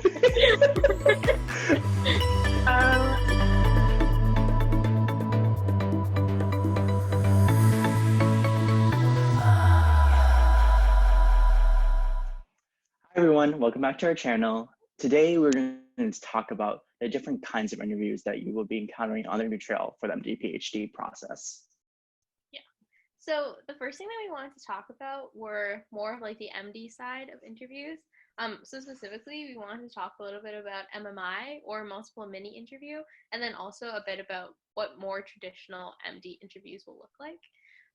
Um, Hi everyone, welcome back to our channel. Today we're going to talk about the different kinds of interviews that you will be encountering on the interview trail for the MD-PhD process. yeah. So the first thing that we wanted to talk about were more of like the MD side of interviews. So specifically, we wanted to talk a little bit about MMI or multiple mini interview, and then also a bit about what more traditional MD interviews will look like.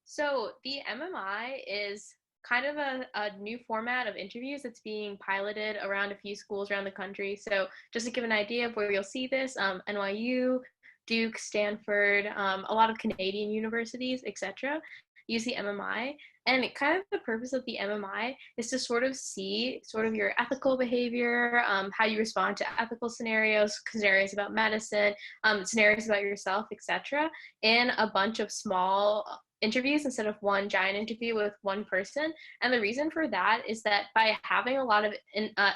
So the MMI is kind of a new format of interviews that's being piloted around a few schools around the country. So just to give an idea of where you'll see this, NYU, Duke, Stanford, a lot of Canadian universities, etc. use the MMI. And kind of the purpose of the MMI is to sort of see sort of your ethical behavior, how you respond to ethical scenarios, scenarios about medicine, scenarios about yourself, etc., in a bunch of small interviews instead of one giant interview with one person. And the reason for that is that by having a lot of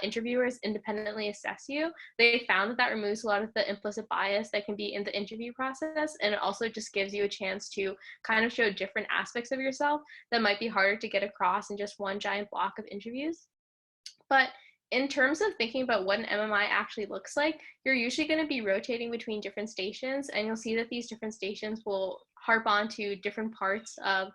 interviewers independently assess you, they found that that removes a lot of the implicit bias that can be in the interview process. And it also just gives you a chance to kind of show different aspects of yourself that might be harder to get across in just one giant block of interviews. But in terms of thinking about what an MMI actually looks like, you're usually going to be rotating between different stations, and you'll see that these different stations will harp on to different parts of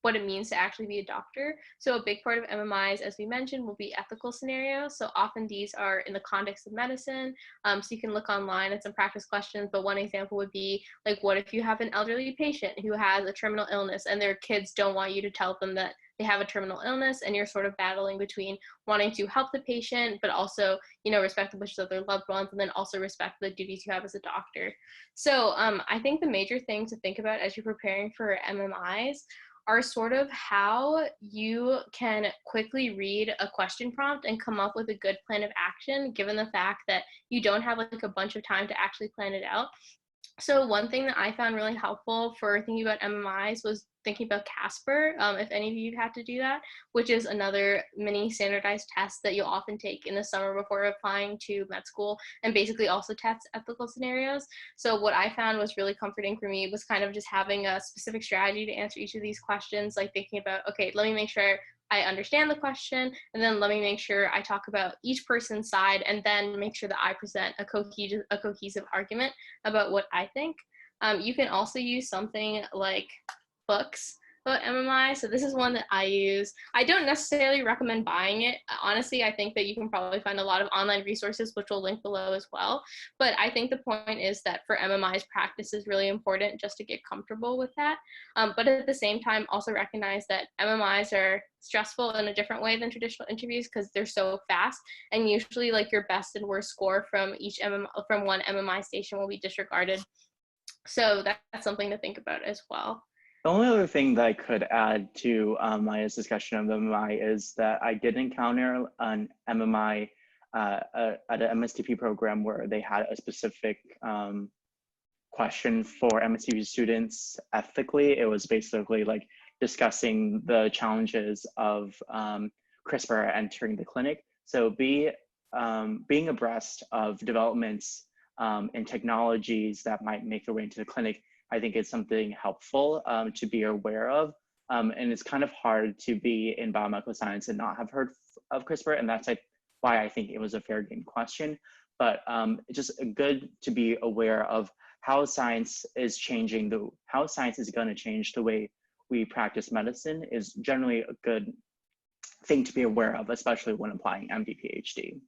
what it means to actually be a doctor. So a big part of MMIs, as we mentioned, will be ethical scenarios. So often these are in the context of medicine. So you can look online at some practice questions, but one example would be like, what if you have an elderly patient who has a terminal illness and their kids don't want you to tell them that they have a terminal illness, and you're sort of battling between wanting to help the patient, but also, respect the wishes of their loved ones, and then also respect the duties you have as a doctor. So I think the major thing to think about as you're preparing for MMIs are sort of how you can quickly read a question prompt and come up with a good plan of action, given the fact that you don't have like a bunch of time to actually plan it out. So one thing that I found really helpful for thinking about MMIs was thinking about Casper, if any of you have had to do that, which is another mini standardized test that you'll often take in the summer before applying to med school, and basically also tests ethical scenarios. So what I found was really comforting for me was kind of just having a specific strategy to answer each of these questions, like thinking about, okay, let me make sure I understand the question, and then let me make sure I talk about each person's side, and then make sure that I present a cohesive argument about what I think. You can also use something like books about MMI. So this is one that I use. I don't necessarily recommend buying it. Honestly, I think that you can probably find a lot of online resources, which we'll link below as well. But I think the point is that for MMIs, practice is really important just to get comfortable with that. But at the same time, also recognize that MMIs are stressful in a different way than traditional interviews because they're so fast, and usually like your best and worst score from from one MMI station will be disregarded. So that's something to think about as well. The only other thing that I could add to Maya's discussion of MMI is that I did encounter an MMI at an MSTP program where they had a specific question for MSTP students ethically. It was basically like discussing the challenges of CRISPR entering the clinic. So being abreast of developments in technologies that might make their way into the clinic, I think it's something helpful to be aware of. And it's kind of hard to be in biomedical science and not have heard of CRISPR. And that's why I think it was a fair game question. But it's just good to be aware of how science is changing, how science is going to change the way we practice medicine is generally a good thing to be aware of, especially when applying MD-PhD.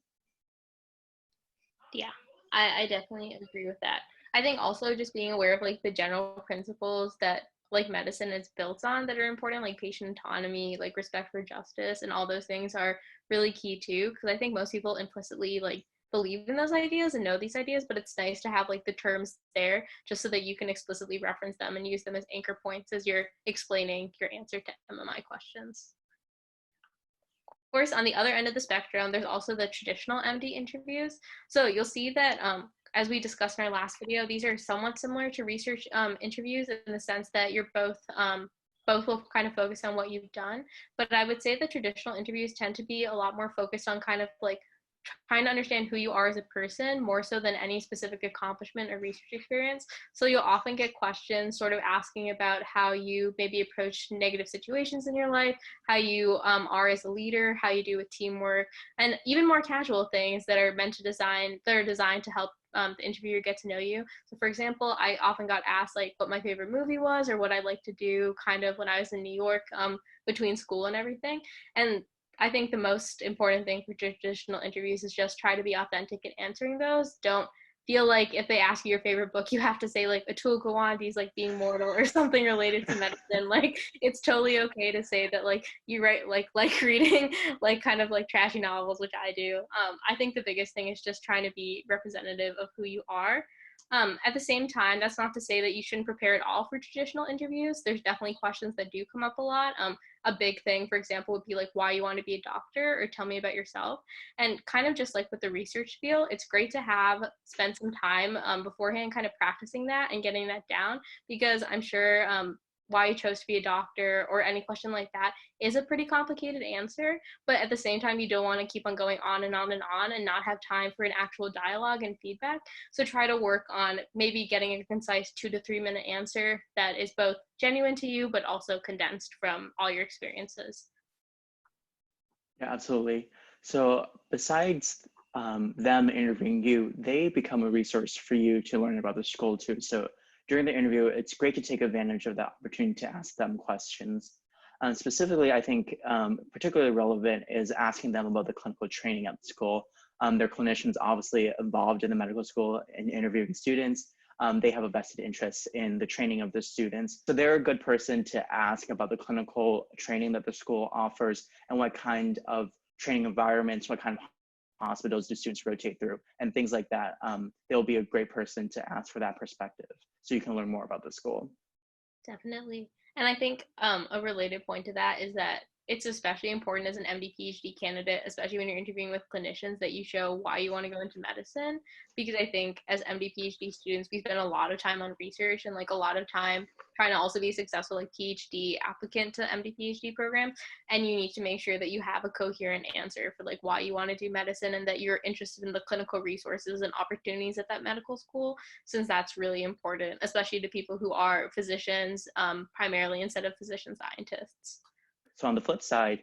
Yeah, I definitely agree with that. I think also just being aware of like the general principles that like medicine is built on that are important, like patient autonomy, like respect for justice, and all those things are really key too. Because I think most people implicitly like believe in those ideas and know these ideas, but it's nice to have like the terms there just so that you can explicitly reference them and use them as anchor points as you're explaining your answer to MMI questions. Of course, on the other end of the spectrum, there's also the traditional MD interviews. So you'll see that as we discussed in our last video, these are somewhat similar to research interviews in the sense that you're both will kind of focus on what you've done. But I would say the traditional interviews tend to be a lot more focused on kind of like trying to understand who you are as a person more so than any specific accomplishment or research experience. So you'll often get questions sort of asking about how you maybe approach negative situations in your life, how you are as a leader, how you do with teamwork, and even more casual things that are designed to help the interviewer get to know you. So for example, I often got asked like what my favorite movie was or what I like to do kind of when I was in New York between school and everything. And I think the most important thing for traditional interviews is just try to be authentic in answering those. Don't feel like if they ask you your favorite book, you have to say like Atul Gawande's like Being Mortal or something related to medicine. Like it's totally okay to say that like you write like reading like kind of like trashy novels, which I do. I think the biggest thing is just trying to be representative of who you are. At the same time, that's not to say that you shouldn't prepare at all for traditional interviews. There's definitely questions that do come up a lot. A big thing, for example, would be like why you want to be a doctor or tell me about yourself. And kind of just like with the research field, it's great to spend some time beforehand kind of practicing that and getting that down, because I'm sure why you chose to be a doctor or any question like that is a pretty complicated answer. But at the same time, you don't want to keep on going on and on and on and not have time for an actual dialogue and feedback. So try to work on maybe getting a concise 2 to 3 minute answer that is both genuine to you, but also condensed from all your experiences. Yeah, absolutely. So besides them interviewing you, they become a resource for you to learn about the school too. So during the interview, it's great to take advantage of that opportunity to ask them questions. Specifically, I think particularly relevant is asking them about the clinical training at the school. They're clinicians obviously involved in the medical school and interviewing students. They have a vested interest in the training of the students. So they're a good person to ask about the clinical training that the school offers and what kind of training environments, what kind of hospitals do students rotate through, and things like that. They'll be a great person to ask for that perspective so you can learn more about the school. Definitely. And I think a related point to that is that it's especially important as an MD-PhD candidate, especially when you're interviewing with clinicians, that you show why you want to go into medicine. Because I think as MD-PhD students, we spend a lot of time on research and like a lot of time trying to also be successful like PhD applicant to MD-PhD program. And you need to make sure that you have a coherent answer for like why you want to do medicine and that you're interested in the clinical resources and opportunities at that medical school, since that's really important, especially to people who are physicians primarily instead of physician scientists. So on the flip side,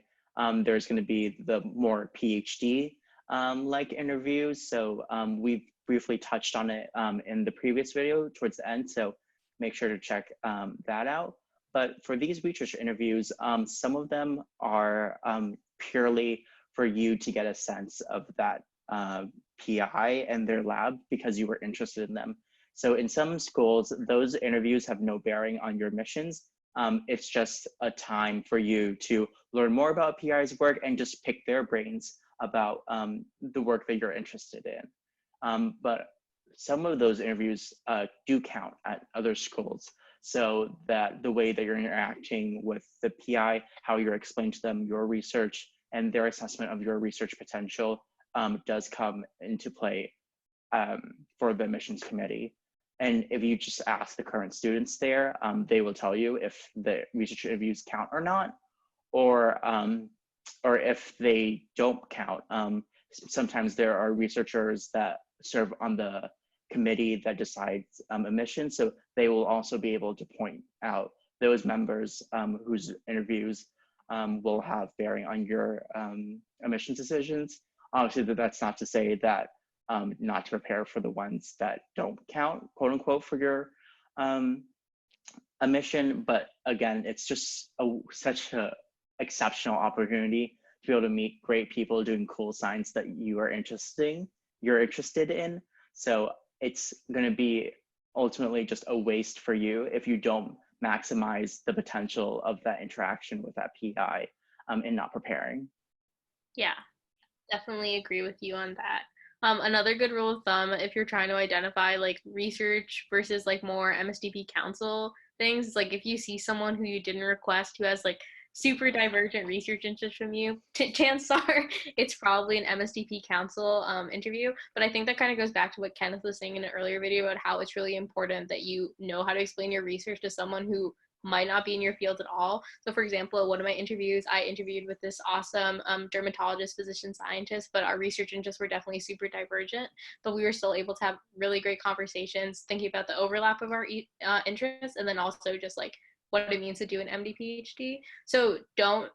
there's going to be the more PhD like interviews. So we've briefly touched on it in the previous video towards the end. So make sure to check that out. But for these research interviews, some of them are purely for you to get a sense of that PI and their lab because you were interested in them. So in some schools, those interviews have no bearing on your missions. It's just a time for you to learn more about PI's work and just pick their brains about the work that you're interested in. But some of those interviews do count at other schools, so that the way that you're interacting with the PI, how you're explaining to them your research and their assessment of your research potential does come into play for the admissions committee. And if you just ask the current students there, they will tell you if the research interviews count or not, or if they don't count. Sometimes there are researchers that serve on the committee that decides admission, so they will also be able to point out those members whose interviews will have bearing on your admissions decisions. Obviously, that's not to say that not to prepare for the ones that don't count, quote unquote, for your admission. But again, it's just such an exceptional opportunity to be able to meet great people doing cool science that you're interested in. So it's going to be ultimately just a waste for you if you don't maximize the potential of that interaction with that PI in not preparing. Yeah, definitely agree with you on that. Another good rule of thumb, if you're trying to identify like research versus like more MSDP council things, is like if you see someone who you didn't request who has like super divergent research interests from you, chances are it's probably an MSDP council interview. But I think that kind of goes back to what Kenneth was saying in an earlier video about how it's really important that you know how to explain your research to someone who might not be in your field at all. So for example, one of my interviews, I interviewed with this awesome dermatologist, physician scientist, but our research interests were definitely super divergent, but we were still able to have really great conversations thinking about the overlap of our interests, and then also just like what it means to do an MD-PhD. So don't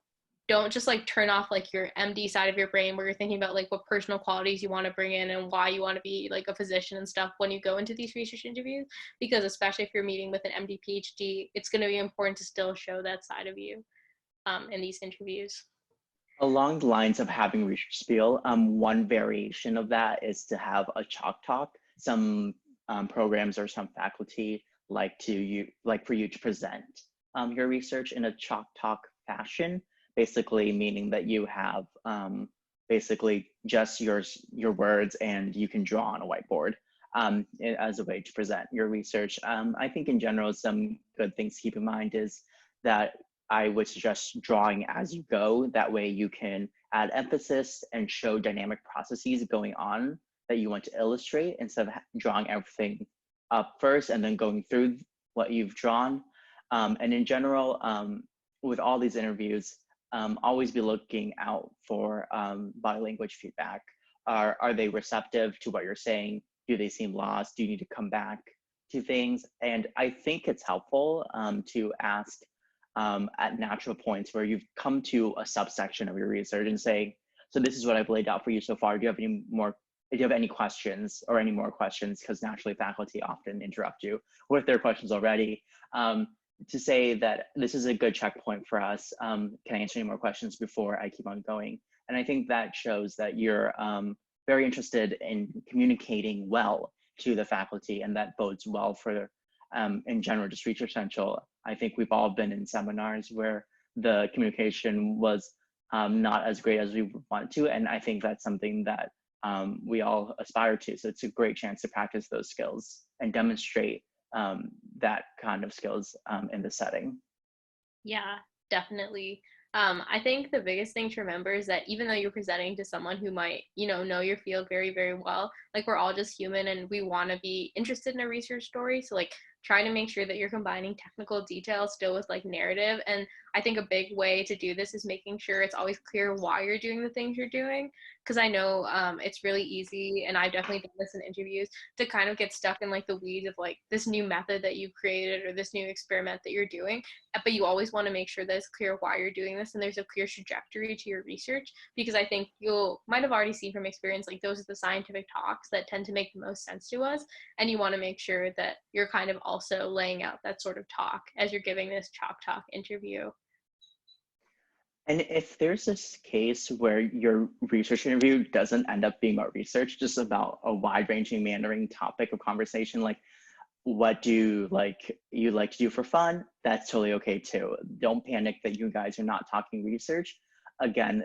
just like turn off like your MD side of your brain where you're thinking about like what personal qualities you want to bring in and why you want to be like a physician and stuff when you go into these research interviews, because especially if you're meeting with an MD PhD, it's going to be important to still show that side of you in these interviews. Along the lines of having research spiel, one variation of that is to have a chalk talk. Some programs or some faculty like for you to present your research in a chalk talk fashion, basically meaning that you have basically just your words and you can draw on a whiteboard as a way to present your research. I think in general, some good things to keep in mind is that I would suggest drawing as you go. That way you can add emphasis and show dynamic processes going on that you want to illustrate instead of drawing everything up first and then going through what you've drawn. And in general, with all these interviews, always be looking out for body language feedback. Are they receptive to what you're saying? Do they seem lost? Do you need to come back to things? And I think it's helpful to ask at natural points where you've come to a subsection of your research and say, so this is what I've laid out for you so far. Do you have any questions or any more questions? Because naturally faculty often interrupt you with their questions already. To say that this is a good checkpoint for us. Can I answer any more questions before I keep on going? And I think that shows that you're very interested in communicating well to the faculty, and that bodes well for in general, just Research Central. I think we've all been in seminars where the communication was not as great as we want to, and I think that's something that we all aspire to. So it's a great chance to practice those skills and demonstrate that kind of skills in the setting. Yeah, definitely. I think the biggest thing to remember is that even though you're presenting to someone who might, know your field very, very well, like we're all just human and we want to be interested in a research story. So like trying to make sure that you're combining technical details still with like narrative. And I think a big way to do this is making sure it's always clear why you're doing the things you're doing. Because I know it's really easy, and I've definitely done this in interviews, to kind of get stuck in like the weeds of like this new method that you've created or this new experiment that you're doing. But you always want to make sure that it's clear why you're doing this and there's a clear trajectory to your research, because I think you might have already seen from experience, like those are the scientific talks that tend to make the most sense to us. And you want to make sure that you're kind of also laying out that sort of talk as you're giving this chalk talk interview. And if there's this case where your research interview doesn't end up being about research, just about a wide-ranging, meandering topic of conversation, like what do you like to do for fun, that's totally okay too. Don't panic that you guys are not talking research. Again,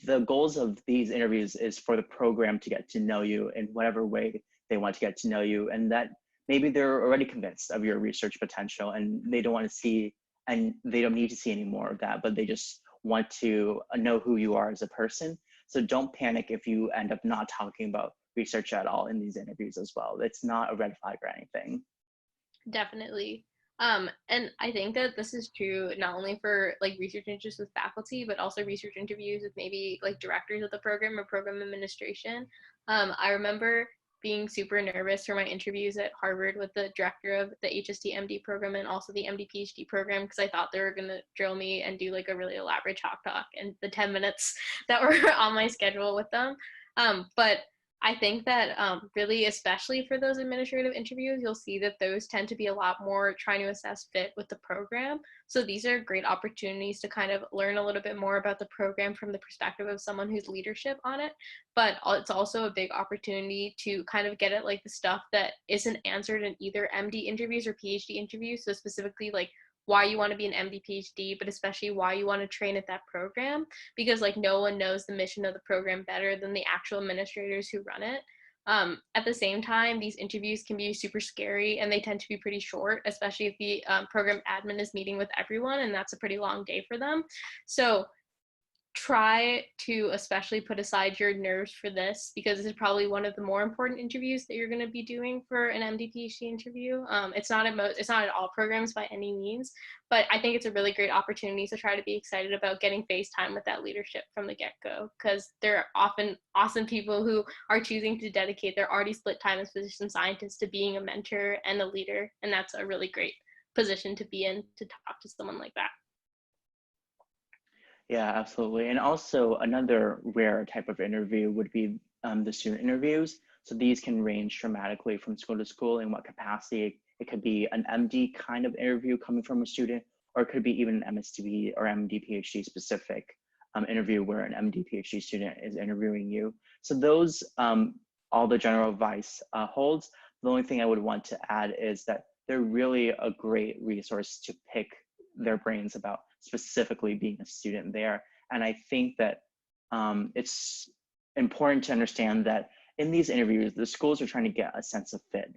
the goals of these interviews is for the program to get to know you in whatever way they want to get to know you, and that maybe they're already convinced of your research potential and they don't want to see, and they don't need to see any more of that, but they just want to know who you are as a person. So don't panic if you end up not talking about research at all in these interviews as well. It's not a red flag or anything. Definitely. And I think that this is true not only for like research interests with faculty, but also research interviews with maybe like directors of the program or program administration. I remember being super nervous for my interviews at Harvard with the director of the HST MD program and also the MD PhD program, because I thought they were going to drill me and do like a really elaborate chalk talk in the 10 minutes that were on my schedule with them. But I think that really, especially for those administrative interviews, you'll see that those tend to be a lot more trying to assess fit with the program. So these are great opportunities to kind of learn a little bit more about the program from the perspective of someone who's leadership on it. But it's also a big opportunity to kind of get at like the stuff that isn't answered in either MD interviews or PhD interviews. So specifically like why you want to be an MD PhD, but especially why you want to train at that program, because like no one knows the mission of the program better than the actual administrators who run it. At the same time, these interviews can be super scary and they tend to be pretty short, especially if the program admin is meeting with everyone and that's a pretty long day for them. So try to especially put aside your nerves for this, because this is probably one of the more important interviews that you're going to be doing for an MD-PhD interview. It's not at all programs by any means, but I think it's a really great opportunity to try to be excited about getting face time with that leadership from the get-go, because there are often awesome people who are choosing to dedicate their already split time as physician scientists to being a mentor and a leader, and that's a really great position to be in, to talk to someone like that. Yeah, absolutely. And also another rare type of interview would be the student interviews. So these can range dramatically from school to school in what capacity. It could be an MD kind of interview coming from a student, or it could be even an MSTP or MD-PhD specific interview where an MD-PhD student is interviewing you. So those, all the general advice holds. The only thing I would want to add is that they're really a great resource to pick their brains about specifically being a student there. And I think that it's important to understand that in these interviews, the schools are trying to get a sense of fit.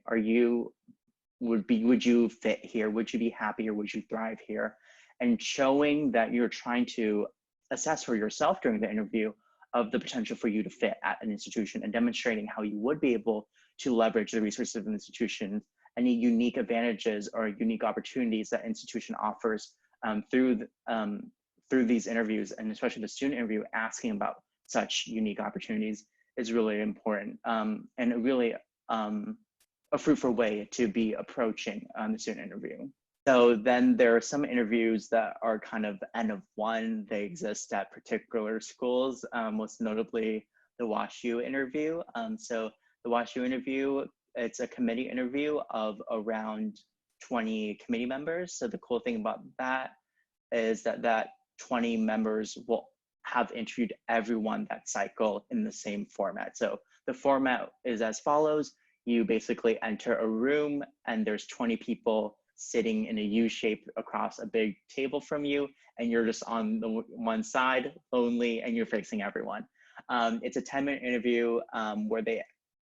Would you fit here? Would you be happy, or would you thrive here? And showing that you're trying to assess for yourself during the interview of the potential for you to fit at an institution, and demonstrating how you would be able to leverage the resources of an institution, any unique advantages or unique opportunities that institution offers through these interviews, and especially the student interview, asking about such unique opportunities is really important, and really a fruitful way to be approaching the student interview. So then there are some interviews that are kind of N of one. They exist at particular schools, most notably the WashU interview. So the WashU interview, it's a committee interview of around 20 committee members. So the cool thing about that is that 20 members will have interviewed everyone that cycle in the same format. So the format is as follows. You basically enter a room and there's 20 people sitting in a U shape across a big table from you, and you're just on the one side, lonely, and you're facing everyone. It's a 10-minute interview where they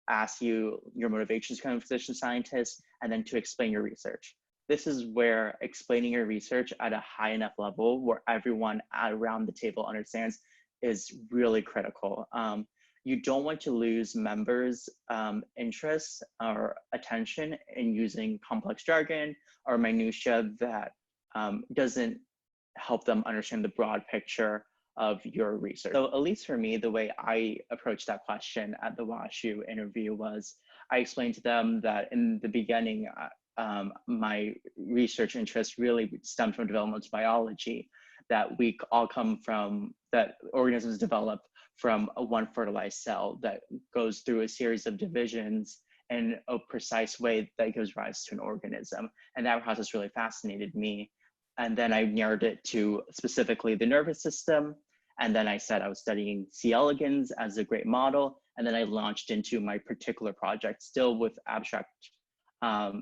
ask you your motivations to become a physician scientist, and then to explain your research. This is where explaining your research at a high enough level where everyone around the table understands is really critical. You don't want to lose members' interest or attention in using complex jargon or minutia that doesn't help them understand the broad picture of your research. So at least for me, the way I approached that question at the WashU interview was, I explained to them that in the beginning, my research interest really stemmed from developmental biology, that we all come from, that organisms develop from one fertilized cell that goes through a series of divisions in a precise way that gives rise to an organism. And that process really fascinated me. And then I narrowed it to specifically the nervous system. And then I said I was studying C. elegans as a great model. And then I launched into my particular project, still with abstract,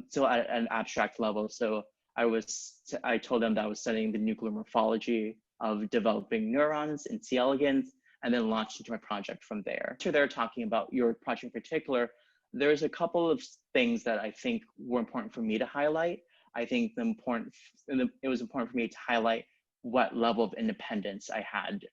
still at an abstract level. So I told them that I was studying the nuclear morphology of developing neurons in C. elegans, and then launched into my project from there. So they're talking about your project in particular. There's a couple of things that I think were important for me to highlight. I think it was important for me to highlight what level of independence I had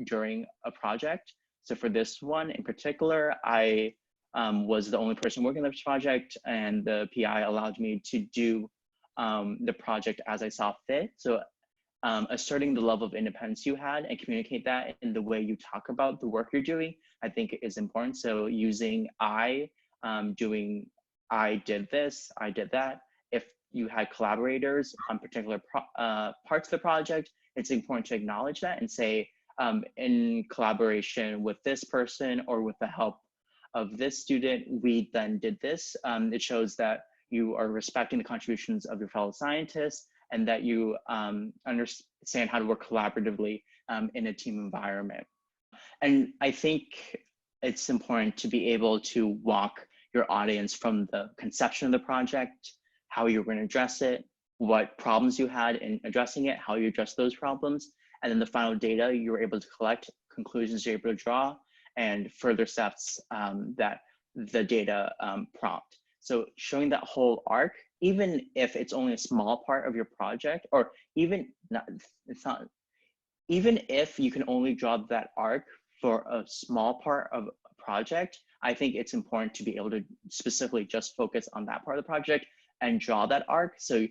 during a project. So for this one in particular, I was the only person working on this project, and the PI allowed me to do the project as I saw fit. So asserting the level of independence you had and communicate that in the way you talk about the work you're doing, I think is important. So using doing I did this, I did that. If you had collaborators on particular parts of the project, it's important to acknowledge that and say, in collaboration with this person or with the help of this student, we then did this. It shows that you are respecting the contributions of your fellow scientists, and that you understand how to work collaboratively in a team environment. And I think it's important to be able to walk your audience from the conception of the project, how you're going to address it, what problems you had in addressing it, how you address those problems, and then the final data you were able to collect, conclusions you're able to draw, and further steps that the data prompt. So showing that whole arc, even if it's only a small part of your project, or even not, even if you can only draw that arc for a small part of a project, I think it's important to be able to specifically just focus on that part of the project and draw that arc. So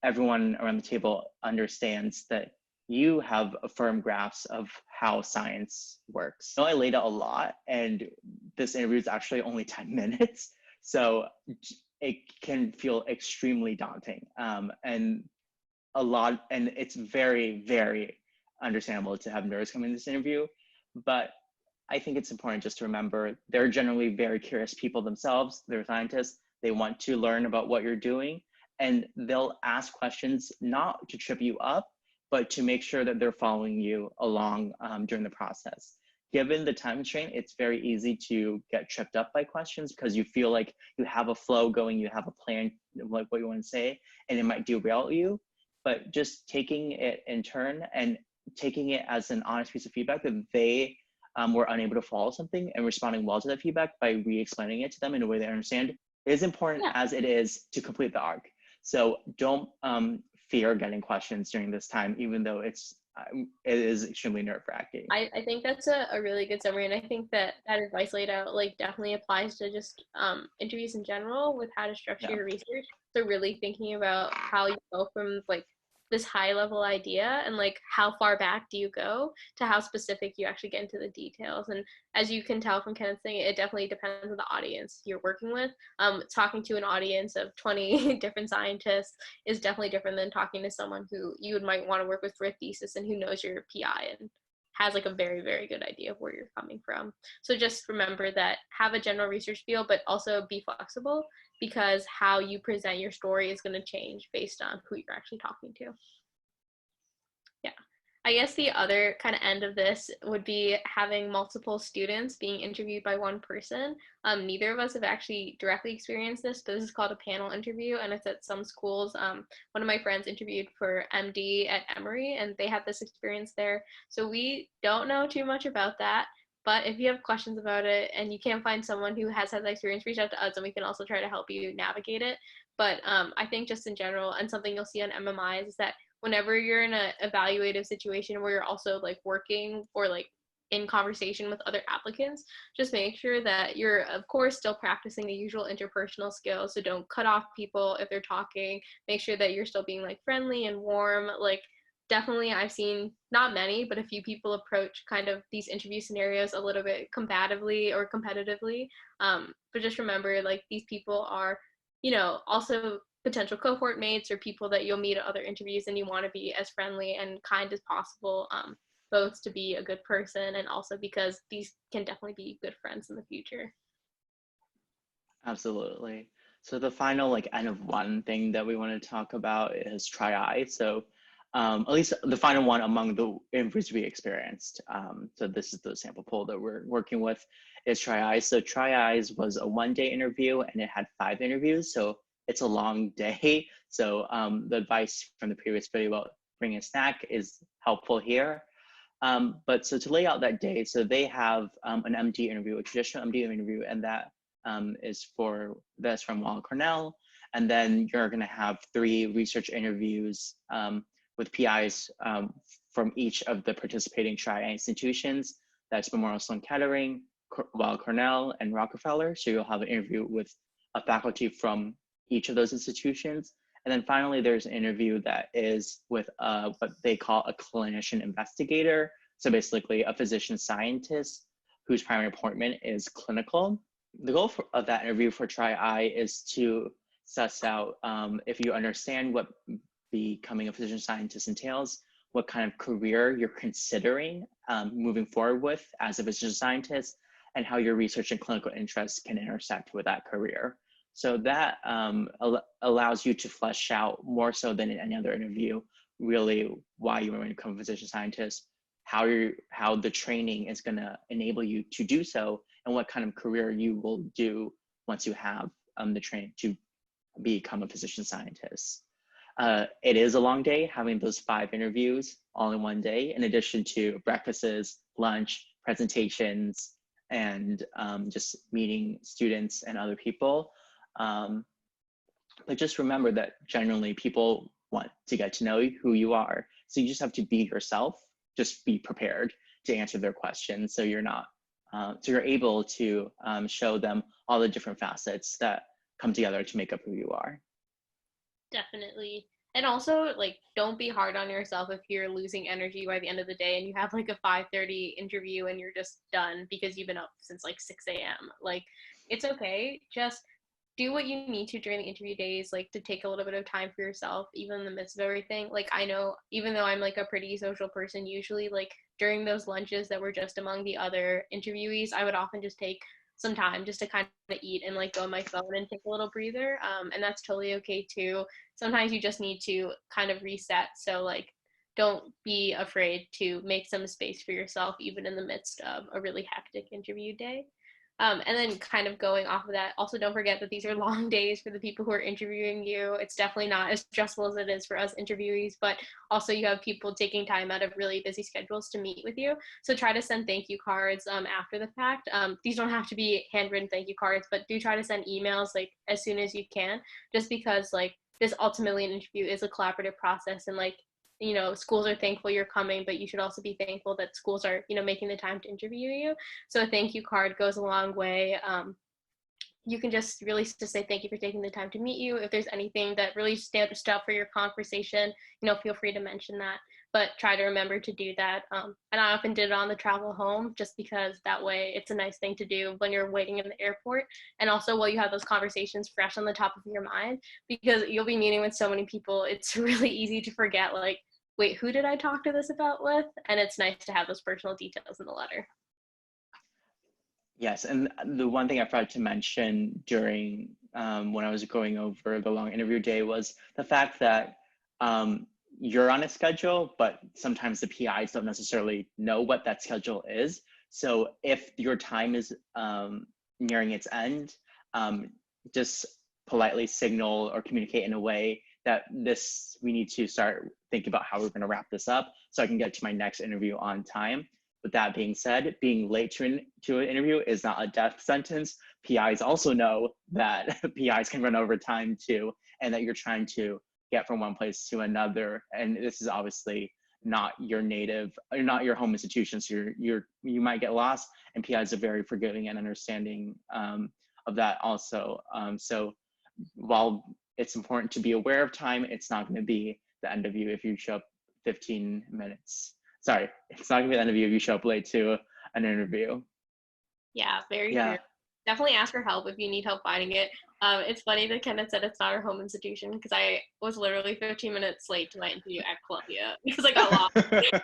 everyone around the table understands that you have a firm grasp of how science works. I know I laid out a lot, and this interview is actually only 10 minutes. So it can feel extremely daunting. And it's very, very understandable to have nerves come in this interview. But I think it's important just to remember they're generally very curious people themselves. They're scientists. They want to learn about what you're doing, and they'll ask questions not to trip you up, but to make sure that they're following you along during the process. Given the time constraint, it's very easy to get tripped up by questions because you feel like you have a flow going, you have a plan, like what you want to say, and it might derail you. But just taking it in turn and taking it as an honest piece of feedback that they were unable to follow something and responding well to that feedback by re-explaining it to them in a way they understand is important as it is to complete the arc. So don't fear getting questions during this time, even though it is extremely nerve-wracking. I think that's a really good summary, and I think that advice laid out like definitely applies to just interviews in general with how to structure your research. So really thinking about how you go from like this high level idea and like how far back do you go to how specific you actually get into the details. And as you can tell from Kenneth's thing, it definitely depends on the audience you're working with. Talking to an audience of 20 different scientists is definitely different than talking to someone who you might want to work with for a thesis and who knows your PI and has like a very, very good idea of where you're coming from. So just remember that have a general research field, but also be flexible because how you present your story is going to change based on who you're actually talking to. Yeah. I guess the other kind of end of this would be having multiple students being interviewed by one person. Neither of us have actually directly experienced this, but this is called a panel interview, and it's at some schools. One of my friends interviewed for MD at Emory, and they had this experience there. So we don't know too much about that. But if you have questions about it and you can't find someone who has had that experience, reach out to us and we can also try to help you navigate it. But I think just in general, and something you'll see on MMI is that whenever you're in an evaluative situation where you're also like working or like in conversation with other applicants, just make sure that you're of course still practicing the usual interpersonal skills. So don't cut off people if they're talking. Make sure that you're still being like friendly and warm. Like definitely I've seen not many, but a few people approach kind of these interview scenarios a little bit combatively or competitively. But just remember, like these people are, you know, also potential cohort mates or people that you'll meet at other interviews, and you want to be as friendly and kind as possible, both to be a good person and also because these can definitely be good friends in the future. Absolutely. So the final like N of one thing that we want to talk about is try-I. So at least the final one among the interviews we experienced. So this is the sample poll that we're working with is try-I. So try-I's was a one-day interview and it had 5 interviews. So it's a long day. So the advice from the previous video about bringing a snack is helpful here. But so to lay out that day, so they have an MD interview, a traditional MD interview, and that is from Weill Cornell. And then you're going to have 3 research interviews with PIs from each of the participating try-I institutions. That's Memorial Sloan Kettering, Weill Cornell, and Rockefeller. So you'll have an interview with a faculty from each of those institutions. And then finally, there's an interview that is with what they call a clinician investigator. So basically a physician scientist whose primary appointment is clinical. The goal of that interview for try-I is to suss out if you understand what becoming a physician scientist entails, what kind of career you're considering moving forward with as a physician scientist, and how your research and clinical interests can intersect with that career. So that allows you to flesh out more so than in any other interview, really why you want to become a physician scientist, how the training is going to enable you to do so, and what kind of career you will do once you have the training to become a physician scientist. It is a long day, having those 5 interviews all in one day, in addition to breakfasts, lunch, presentations, and just meeting students and other people. But just remember that generally people want to get to know who you are. So you just have to be yourself, just be prepared to answer their questions. So you're not, so you're able to show them all the different facets that come together to make up who you are. Definitely. And also, like, don't be hard on yourself if you're losing energy by the end of the day and you have like a 5:30 interview and you're just done because you've been up since like 6 a.m. Like, it's okay. Just do what you need to during the interview days, like to take a little bit of time for yourself, even in the midst of everything. Like, I know, even though I'm like a pretty social person, usually like during those lunches that were just among the other interviewees, I would often just take some time just to kind of eat and like go on my phone and take a little breather. And that's totally okay too. Sometimes you just need to kind of reset. So like, don't be afraid to make some space for yourself, even in the midst of a really hectic interview day. And then kind of going off of that, also don't forget that these are long days for the people who are interviewing you. It's definitely not as stressful as it is for us interviewees, but also you have people taking time out of really busy schedules to meet with you. So try to send thank you cards after the fact. These don't have to be handwritten thank you cards, but do try to send emails like as soon as you can, just because like this ultimately an interview is a collaborative process, and like, you know, schools are thankful you're coming, but you should also be thankful that schools are, you know, making the time to interview you. So a thank you card goes a long way. You can just really just say thank you for taking the time to meet you. If there's anything that really stood out for your conversation, you know, feel free to mention that, but try to remember to do that. And I often did it on the travel home, just because that way it's a nice thing to do when you're waiting in the airport, and also while you have those conversations fresh on the top of your mind, because you'll be meeting with so many people. It's really easy to forget, like, wait, who did I talk to this about with? And it's nice to have those personal details in the letter. Yes, and the one thing I forgot to mention during when I was going over the long interview day was the fact that you're on a schedule, but sometimes the PIs don't necessarily know what that schedule is. So if your time is nearing its end, just politely signal or communicate in a way that we need to start thinking about how we're going to wrap this up so I can get to my next interview on time. With that being said, being late to an interview is not a death sentence. PIs also know that PIs can run over time too, and that you're trying to get from one place to another. And this is obviously not your native, or not your home institution, so you might get lost. And PIs are very forgiving and understanding of that also. So while it's important to be aware of time, it's not going to be the end of you if you show up 15 minutes. Sorry, it's not gonna be the end of you if you show up late to an interview. Yeah, very true. Definitely ask for help if you need help finding it. It's funny that Kenneth said it's not our home institution, because I was literally 15 minutes late to my interview at Columbia because I got lost.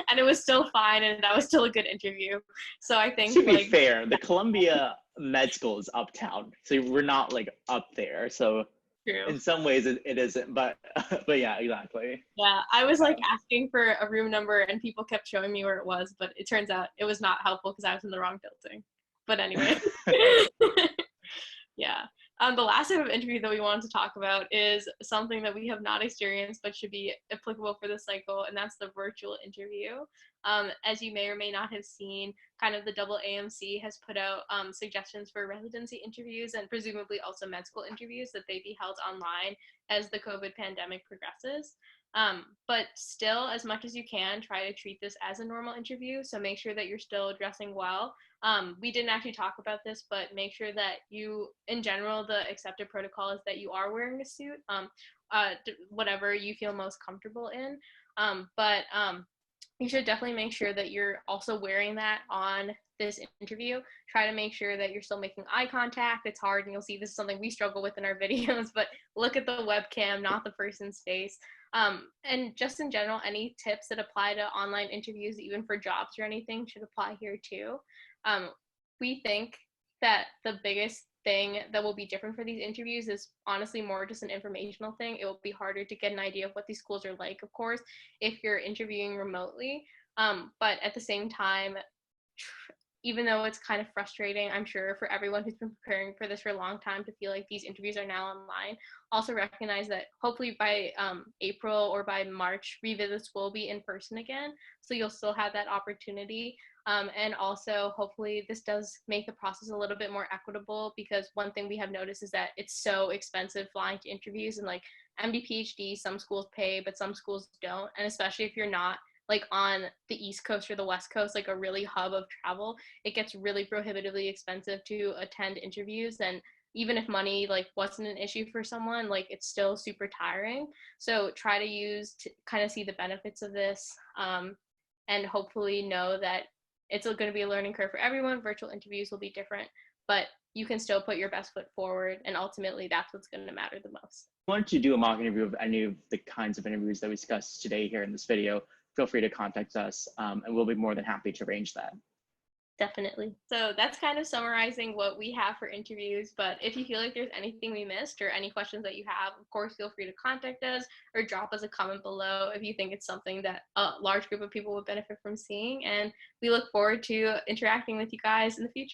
And it was still fine, and that was still a good interview. So I think, to be fair, the Columbia Med School is uptown, so we're not like up there. So true. In some ways it isn't, but yeah, exactly. Yeah, I was like asking for a room number and people kept showing me where it was, but it turns out it was not helpful because I was in the wrong building. But anyway. Yeah. The last type of interview that we wanted to talk about is something that we have not experienced but should be applicable for the cycle, and that's the virtual interview. As you may or may not have seen, kind of the double AMC has put out suggestions for residency interviews and presumably also med school interviews that they be held online as the COVID pandemic progresses. But still, as much as you can, try to treat this as a normal interview. So make sure that you're still dressing well. We didn't actually talk about this, but make sure that you, in general, the accepted protocol is that you are wearing a suit, whatever you feel most comfortable in. But you should definitely make sure that you're also wearing that on this interview. Try to make sure that you're still making eye contact. It's hard, and you'll see this is something we struggle with in our videos, but look at the webcam, not the person's face. And just in general, any tips that apply to online interviews, even for jobs or anything, should apply here too. We think that the biggest thing that will be different for these interviews is honestly more just an informational thing. It will be harder to get an idea of what these schools are like, of course, if you're interviewing remotely. But at the same time, even though it's kind of frustrating, I'm sure, for everyone who's been preparing for this for a long time to feel like these interviews are now online, also recognize that hopefully by April or by March, revisits will be in person again. So you'll still have that opportunity. And also, hopefully, this does make the process a little bit more equitable, because one thing we have noticed is that it's so expensive flying to interviews, and like MD-PhD, some schools pay, but some schools don't. And especially if you're not like on the East Coast or the West Coast, like a really hub of travel, it gets really prohibitively expensive to attend interviews. And even if money like wasn't an issue for someone, like it's still super tiring. So try to use to kind of see the benefits of this, and hopefully know that it's going to be a learning curve for everyone. Virtual interviews will be different, but you can still put your best foot forward, and ultimately that's what's going to matter the most. If you want to do a mock interview of any of the kinds of interviews that we discussed today here in this video, feel free to contact us, and we'll be more than happy to arrange that. Definitely. So that's kind of summarizing what we have for interviews. But if you feel like there's anything we missed or any questions that you have, of course, feel free to contact us or drop us a comment below if you think it's something that a large group of people would benefit from seeing. And we look forward to interacting with you guys in the future.